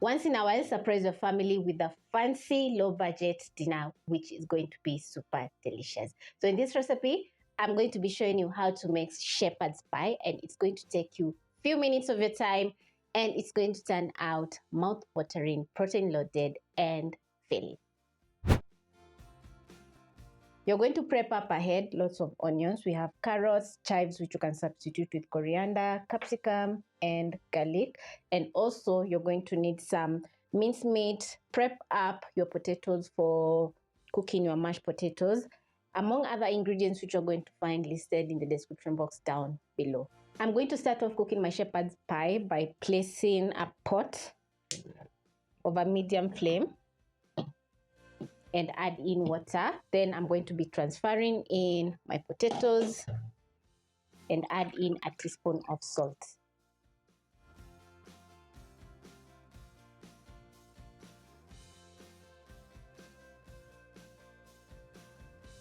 Once in a while, surprise your family with a fancy low-budget dinner, which is going to be super delicious. So in this recipe, I'm going to be showing you how to make shepherd's pie, and it's going to take you a few minutes of your time, and it's going to turn out mouth-watering, protein-loaded, and filling. You're going to prep up ahead lots of onions. We have carrots, chives, which you can substitute with coriander, capsicum, and garlic. And also, you're going to need some minced meat. Prep up your potatoes for cooking your mashed potatoes, among other ingredients which you're going to find listed in the description box down below. I'm going to start off cooking my shepherd's pie by placing a pot over medium flame and add in water. Then I'm going to be transferring in my potatoes and add in a teaspoon of salt.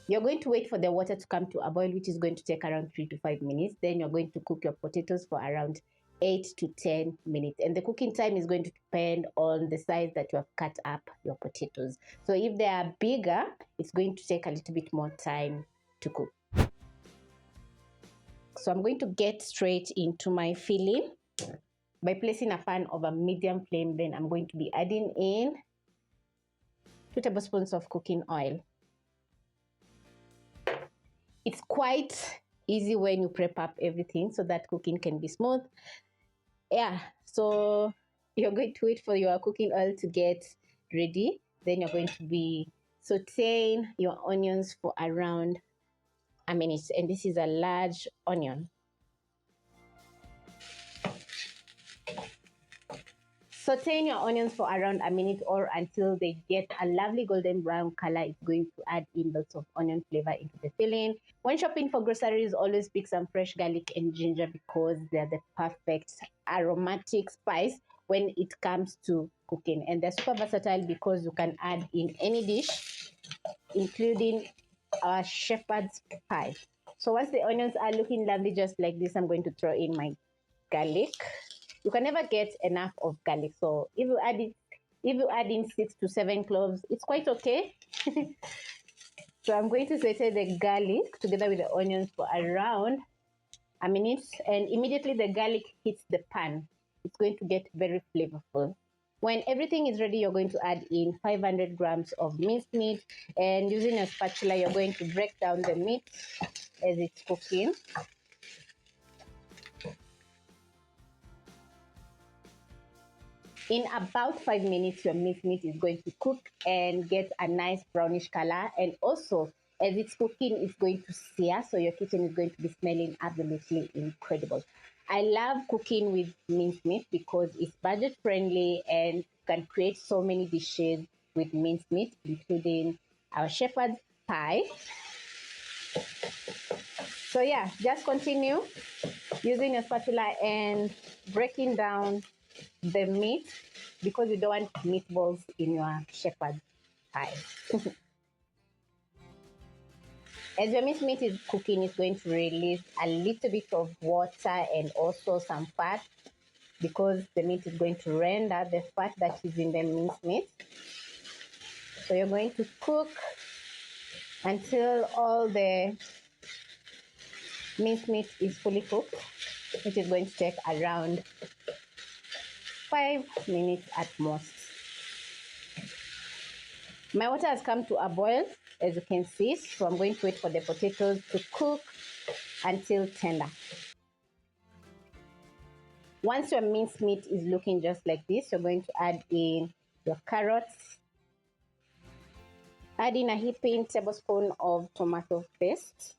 You're going to wait for the water to come to a boil, which is going to take around 3 to 5 minutes. Then you're going to cook your potatoes for around 8 to 10 minutes, and the cooking time is going to depend on the size that you have cut up your potatoes. So if they are bigger, it's going to take a little bit more time to cook. So I'm going to get straight into my filling by placing a pan over medium flame. Then I'm going to be adding in 2 tablespoons of cooking oil. It's quite easy when you prep up everything so that cooking can be smooth. Yeah, so you're going to wait for your cooking oil to get ready. Then you're going to be sauteing your onions for around a minute, and this is a large onion. Sauteing your onions for around a minute or until they get a lovely golden brown color. It's going to add in lots of onion flavor into the filling. When shopping for groceries, always pick some fresh garlic and ginger because they're the perfect aromatic spice when it comes to cooking. And they're super versatile because you can add in any dish, including our shepherd's pie. So once the onions are looking lovely just like this, I'm going to throw in my garlic. You can never get enough of garlic, so if you add in 6 to 7 cloves, it's quite okay. So I'm going to saute the garlic together with the onions for around a minute, and immediately the garlic hits the pan, it's going to get very flavorful. When everything is ready, you're going to add in 500 grams of minced meat, and using a spatula, you're going to break down the meat as it's cooking. In about 5 minutes, your minced meat is going to cook and get a nice brownish color. And also, as it's cooking, it's going to sear, so your kitchen is going to be smelling absolutely incredible. I love cooking with minced meat because it's budget friendly and can create so many dishes with minced meat, including our shepherd's pie. So yeah, just continue using your spatula and breaking down the meat because you don't want meatballs in your shepherd's pie. As your minced meat is cooking, it's going to release a little bit of water and also some fat because the meat is going to render the fat that is in the minced meat. So you're going to cook until all the minced meat is fully cooked, which is going to take around 5 minutes at most. My water has come to a boil, as you can see, so I'm going to wait for the potatoes to cook until tender. Once your minced meat is looking just like this, you're going to add in your carrots. Add in a heaping tablespoon of tomato paste.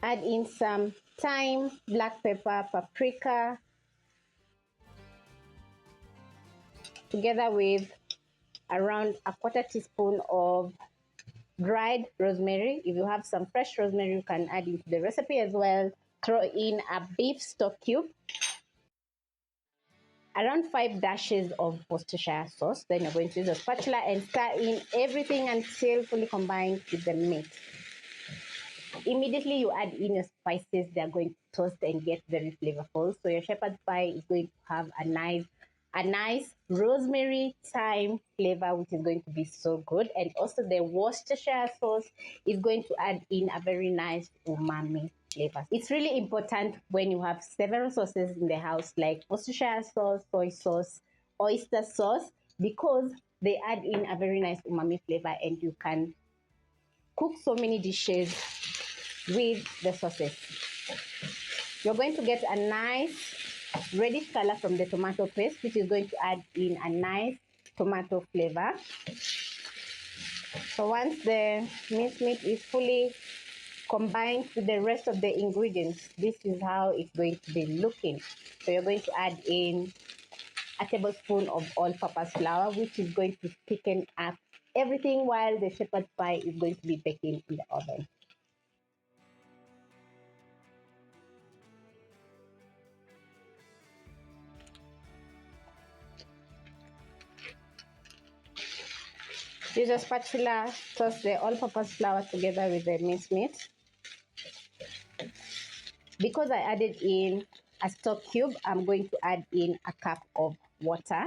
Add in some thyme, black pepper, paprika, together with around a 1/4 teaspoon of dried rosemary. If you have some fresh rosemary, you can add into the recipe as well. Throw in a beef stock cube, around 5 dashes of Worcestershire sauce. Then you're going to use a spatula and stir in everything until fully combined with the meat. Immediately you add in your spices, they're going to toast and get very flavorful. So your shepherd's pie is going to have a nice rosemary thyme flavor, which is going to be so good. And also the Worcestershire sauce is going to add in a very nice umami flavor. It's really important when you have several sauces in the house, like Worcestershire sauce, soy sauce, oyster sauce, because they add in a very nice umami flavor, and you can cook so many dishes with the sauces. You're going to get a nice reddish color from the tomato paste, which is going to add in a nice tomato flavor. So once the minced meat is fully combined with the rest of the ingredients, this is how it's going to be looking. So you're going to add in a tablespoon of all-purpose flour, which is going to thicken up everything while the shepherd's pie is going to be baking in the oven. Use a spatula, toss the all-purpose flour together with the minced meat. Because I added in a stock cube, I'm going to add in a cup of water.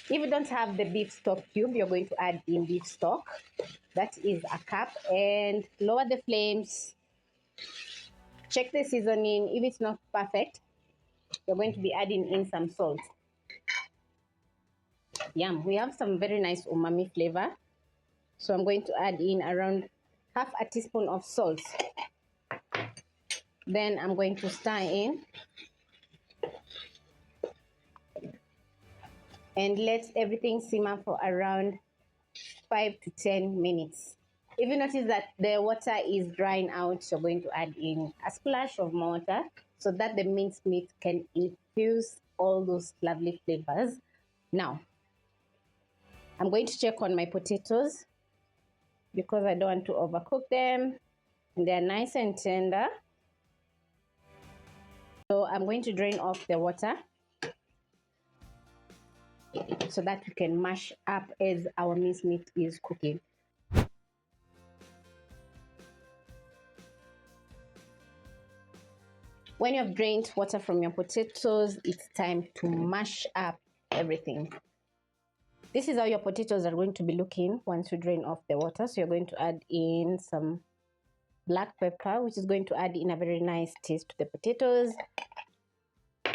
If you don't have the beef stock cube, you're going to add in beef stock. That is a cup, and lower the flames. Check the seasoning. If it's not perfect, you're going to be adding in some salt. Yum, we have some very nice umami flavor. So I'm going to add in around half a teaspoon of salt. Then I'm going to stir in and let everything simmer for around 5 to 10 minutes. If you notice that the water is drying out, you're going to add in a splash of water so that the minced meat can infuse all those lovely flavors. Now, I'm going to check on my potatoes because I don't want to overcook them. They're nice and tender. So I'm going to drain off the water so that we can mash up as our minced meat is cooking. When you've drained water from your potatoes, it's time to mash up everything. This is how your potatoes are going to be looking once you drain off the water. So you're going to add in some black pepper, which is going to add in a very nice taste to the potatoes.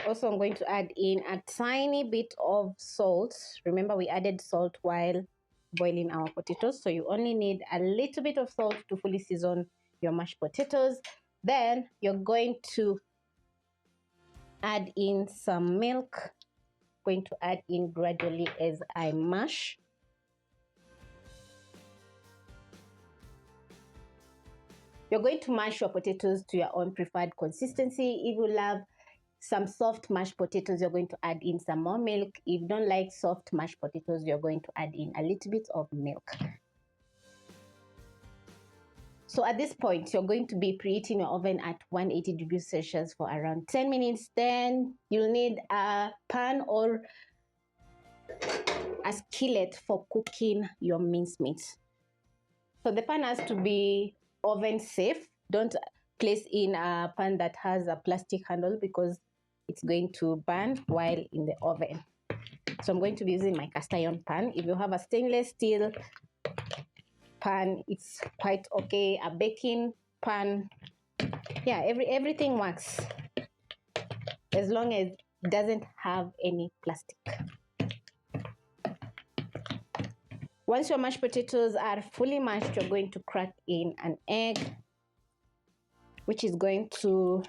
Also, I'm going to add in a tiny bit of salt. Remember, we added salt while boiling our potatoes, so you only need a little bit of salt to fully season your mashed potatoes. Then you're going to add in some milk. Going to add in gradually as I mash. You're going to mash your potatoes to your own preferred consistency. If you love some soft mashed potatoes, you're going to add in some more milk. If you don't like soft mashed potatoes, you're going to add in a little bit of milk. So at this point, you're going to be preheating your oven at 180 degrees Celsius for around 10 minutes. Then you'll need a pan or a skillet for cooking your minced meat. So the pan has to be oven safe. Don't place in a pan that has a plastic handle because it's going to burn while in the oven. So I'm going to be using my cast iron pan. If you have a stainless steel pan, it's quite okay. A baking pan, yeah, everything works as long as it doesn't have any plastic. Once your mashed potatoes are fully mashed, you're going to crack in an egg, which is going to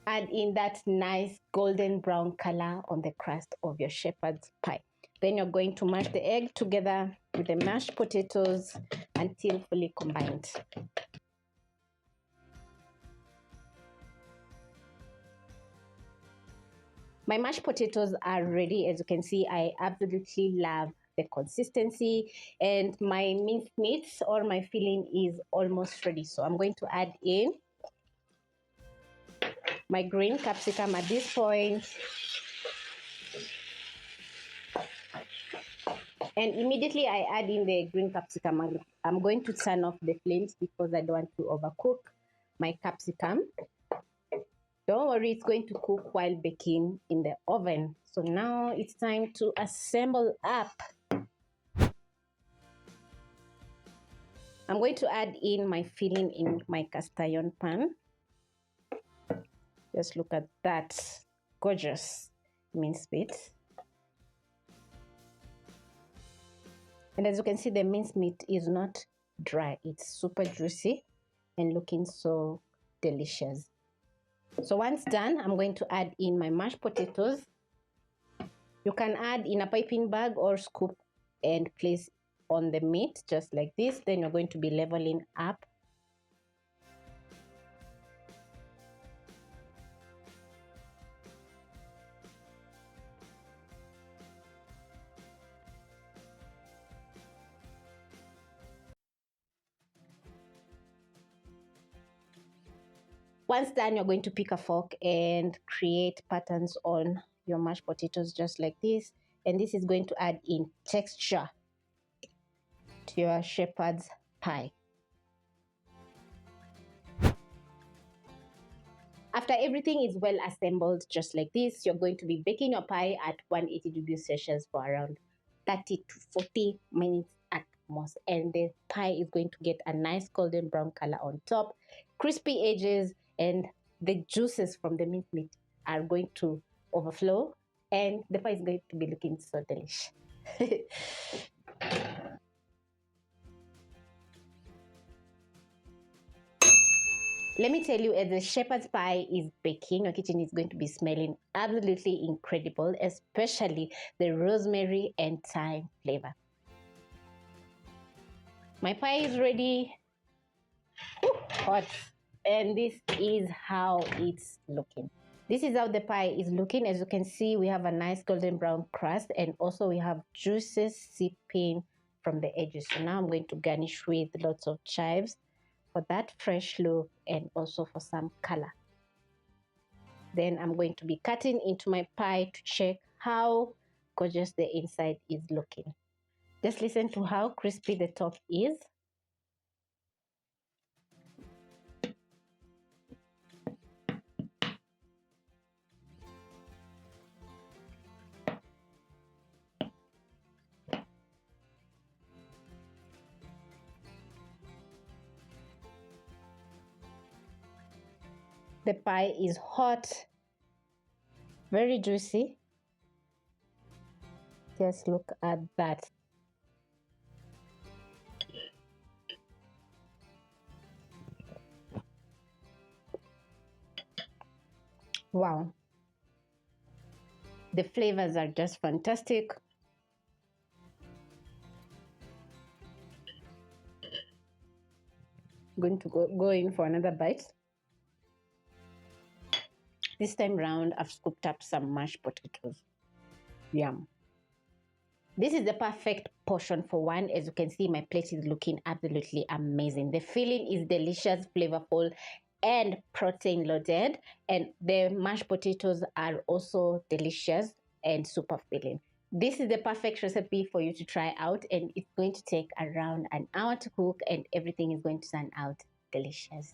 add in that nice golden brown color on the crust of your shepherd's pie. Then you're going to mash the egg together with the mashed potatoes until fully combined. My mashed potatoes are ready. As you can see, I absolutely love the consistency, and my minced meat or my filling is almost ready. So I'm going to add in my green capsicum at this point. And immediately I add in the green capsicum. I'm going to turn off the flames because I don't want to overcook my capsicum. Don't worry, it's going to cook while baking in the oven. So now it's time to assemble up. I'm going to add in my filling in my cast iron pan. Just look at that gorgeous minced meat. And as you can see, the minced meat is not dry. It's super juicy and looking so delicious. So once done, I'm going to add in my mashed potatoes. You can add in a piping bag or scoop and place on the meat just like this. Then you're going to be leveling up. Once done, you're going to pick a fork and create patterns on your mashed potatoes just like this. And this is going to add in texture to your shepherd's pie. After everything is well assembled just like this, you're going to be baking your pie at 180 degrees Celsius for around 30 to 40 minutes at most. And the pie is going to get a nice golden brown color on top, crispy edges, and the juices from the minced meat are going to overflow, and the pie is going to be looking so delicious. Let me tell you, as the shepherd's pie is baking, your kitchen is going to be smelling absolutely incredible, especially the rosemary and thyme flavor. My pie is ready. Ooh, hot. And this is how it's looking. This is how the pie is looking. As you can see, we have a nice golden brown crust, and also we have juices sipping from the edges. So now I'm going to garnish with lots of chives for that fresh look and also for some color. Then I'm going to be cutting into my pie to check how gorgeous the inside is looking. Just listen to how crispy the top is. The pie is hot, very juicy. Just look at that. Wow. The flavors are just fantastic. I'm going to go in for another bite. This time round, I've scooped up some mashed potatoes. Yum. This is the perfect portion for one. As you can see, my plate is looking absolutely amazing. The filling is delicious, flavorful, and protein loaded. And the mashed potatoes are also delicious and super filling. This is the perfect recipe for you to try out, and it's going to take around an hour to cook, and everything is going to turn out delicious.